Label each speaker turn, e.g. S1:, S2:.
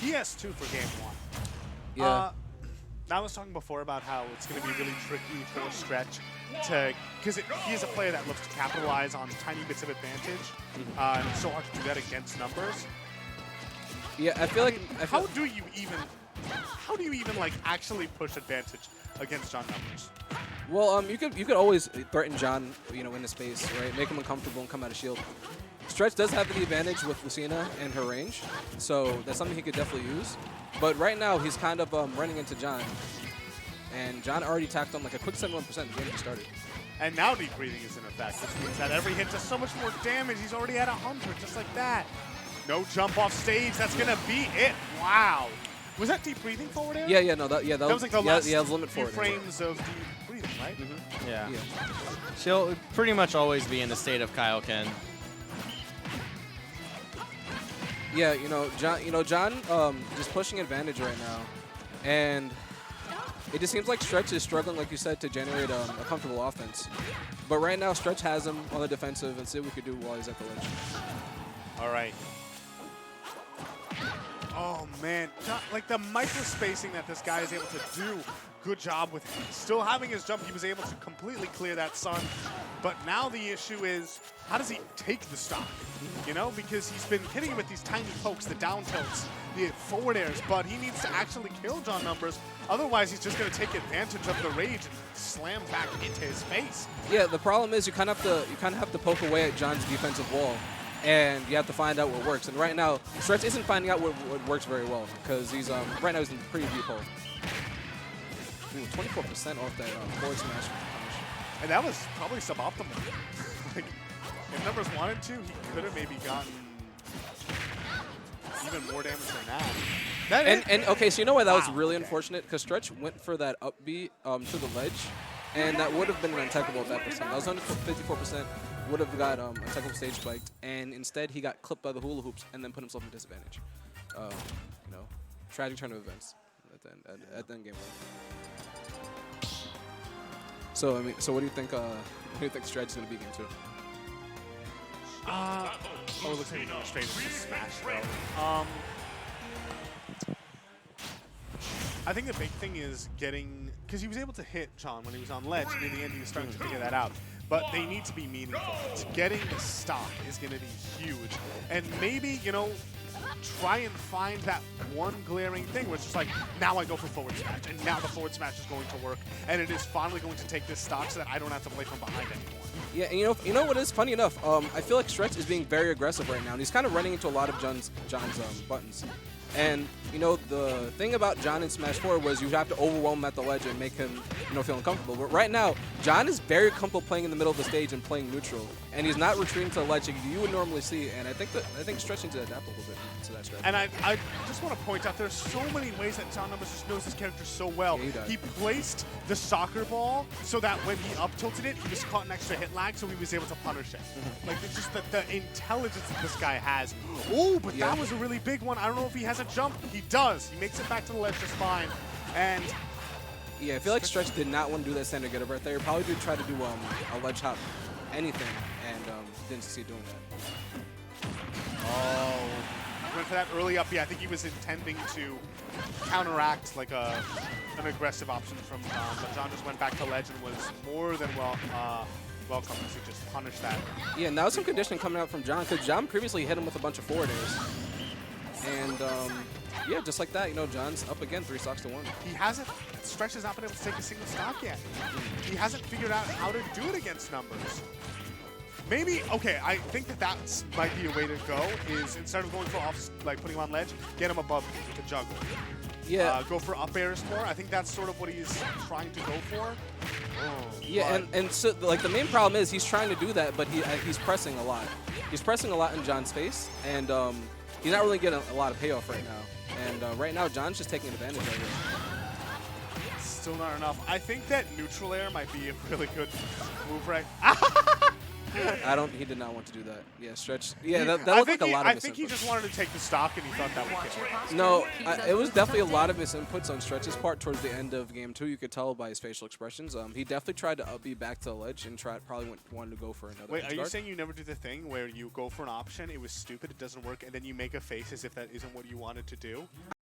S1: PS2 for game 1.
S2: Yeah.
S1: I was talking before about how it's going to be really tricky for Stretch to, because he is a player that looks to capitalize on tiny bits of advantage, and it's so hard to do that against numbers.
S2: Yeah, I feel like
S1: how do you even like actually push advantage against John numbers?
S2: Well, you could always threaten John, in the space, right? Make him uncomfortable and come out of shield. Stretch does have the advantage with Lucina and her range, so that's something he could definitely use. But right now, he's kind of running into John, and John already tacked on like a quick 71%. The game just started.
S1: And now deep breathing is in effect, which means that every hit does so much more damage. He's already at 100, just like that. No jump off stage. That's gonna be it. Wow. Was that deep breathing forward air?
S2: Yeah, no, that was
S1: like the last
S2: it was limit
S1: few
S2: forward
S1: frames of deep breathing, right?
S3: Yeah. She'll pretty much always be in the state of Kaioken.
S2: Yeah, John just pushing advantage right now, and it just seems like Stretch is struggling, like you said, to generate a comfortable offense. But right now, Stretch has him on the defensive, and see what we could do while he's at the ledge.
S1: All right. Oh man, like the micro spacing that this guy is able to do. Good job with still having his jump. He was able to completely clear that sun. But now the issue is, how does he take the stock? Because he's been hitting with these tiny pokes, the down tilts, the forward airs, but he needs to actually kill John numbers. Otherwise, he's just going to take advantage of the rage and slam back into his face.
S2: Yeah, the problem is you kind of have to poke away at John's defensive wall, and you have to find out what works. And right now, Stretch isn't finding out what works very well, because he's right now he's in a pretty deep hole. 24% off that forward smash punish.
S1: And that was probably suboptimal. Like, if numbers wanted to, he could have maybe gotten even more damage than that.
S2: And okay, so you know why that was really unfortunate? Because Stretch went for that up B to the ledge, and that would have been untechable at that percent. That was 154%. Would have got untechable stage spiked, and instead he got clipped by the hula hoops and then put himself in disadvantage. Tragic turn of events at the end game. So what do you think? What do you think Stretch is going to be game 2?
S1: It looks like he's going straight into smash though. I think the big thing is getting, because he was able to hit John when he was on ledge, and in the end he was starting to figure that out. But they need to be meaningful. Getting the stock is going to be huge, and maybe try and find that one glaring thing where it's just like, now I go for forward smash, and now the forward smash is going to work, and it is finally going to take this stock so that I don't have to play from behind anymore.
S2: Yeah, and you know what is funny enough? I feel like Stretch is being very aggressive right now, and he's kind of running into a lot of John's buttons. And the thing about John in Smash 4 was you have to overwhelm him at the ledge and make him feel uncomfortable. But right now, John is very comfortable playing in the middle of the stage and playing neutral, and he's not retreating to the ledge like you would normally see. And I think Stretch needs to adapt a little bit to that strategy.
S1: And I just want to point out there's so many ways that John Numbers just knows his character so well.
S2: Yeah,
S1: he placed the soccer ball so that when he up tilted it, he was caught an extra hit lag, so he was able to punish it. Like, it's just the intelligence that this guy has. Oh, but that was a really big one. I don't know if he has a jump. He does. He makes it back to the ledge just fine. And
S2: yeah, I feel like Stretch did not want to do that standard get up right there. He probably did try to do a ledge hop, anything, and didn't succeed doing that.
S1: Oh, he went for that early up B. I think he was intending to counteract like an aggressive option from John, but John just went back to ledge and was more than welcome to just punish that.
S2: Yeah, and that was some conditioning coming out from John, because John previously hit him with a bunch of forward airs. And yeah, just like that, John's up again, 3 stocks to 1.
S1: Stretch has not been able to take a single stock yet. He hasn't figured out how to do it against numbers. Maybe, okay, I think that might be a way to go, is instead of going for putting him on ledge, get him above with the juggle.
S2: Yeah.
S1: Go for up airs more. I think that's sort of what he's trying to go for.
S2: Yeah, and so like the main problem is he's trying to do that, but he's pressing a lot. He's pressing a lot in John's face, and he's not really getting a lot of payoff right now. And right now, John's just taking advantage of it.
S1: Still not enough. I think that neutral air might be a really good move, right?
S2: He did not want to do that. Yeah, stretch. Yeah, that
S1: I
S2: looked
S1: think
S2: like a lot of
S1: I think he
S2: misinputs.
S1: just wanted to take the stock and he thought that would kill him.
S2: No, it was definitely a lot of misinputs on Stretch's part towards the end of game 2. You could tell by his facial expressions. He definitely tried to up B back to the ledge and probably wanted to go for another.
S1: Wait, are you
S2: guard.
S1: saying you never do the thing where you go for an option, it was stupid, it doesn't work, and then you make a face as if that isn't what you wanted to do?